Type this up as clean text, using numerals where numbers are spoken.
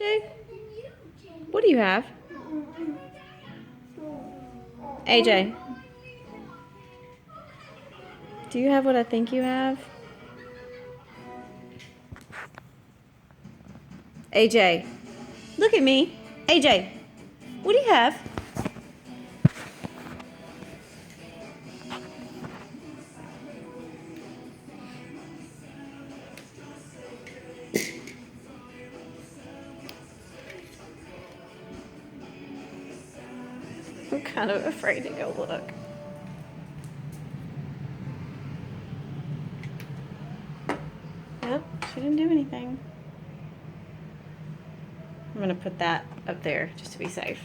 AJ, what do you have? AJ, do you have what I think you have? AJ, look at me. AJ, what do you have? I'm kind of afraid to go look. Yep, she didn't do anything. I'm gonna put that up there just to be safe.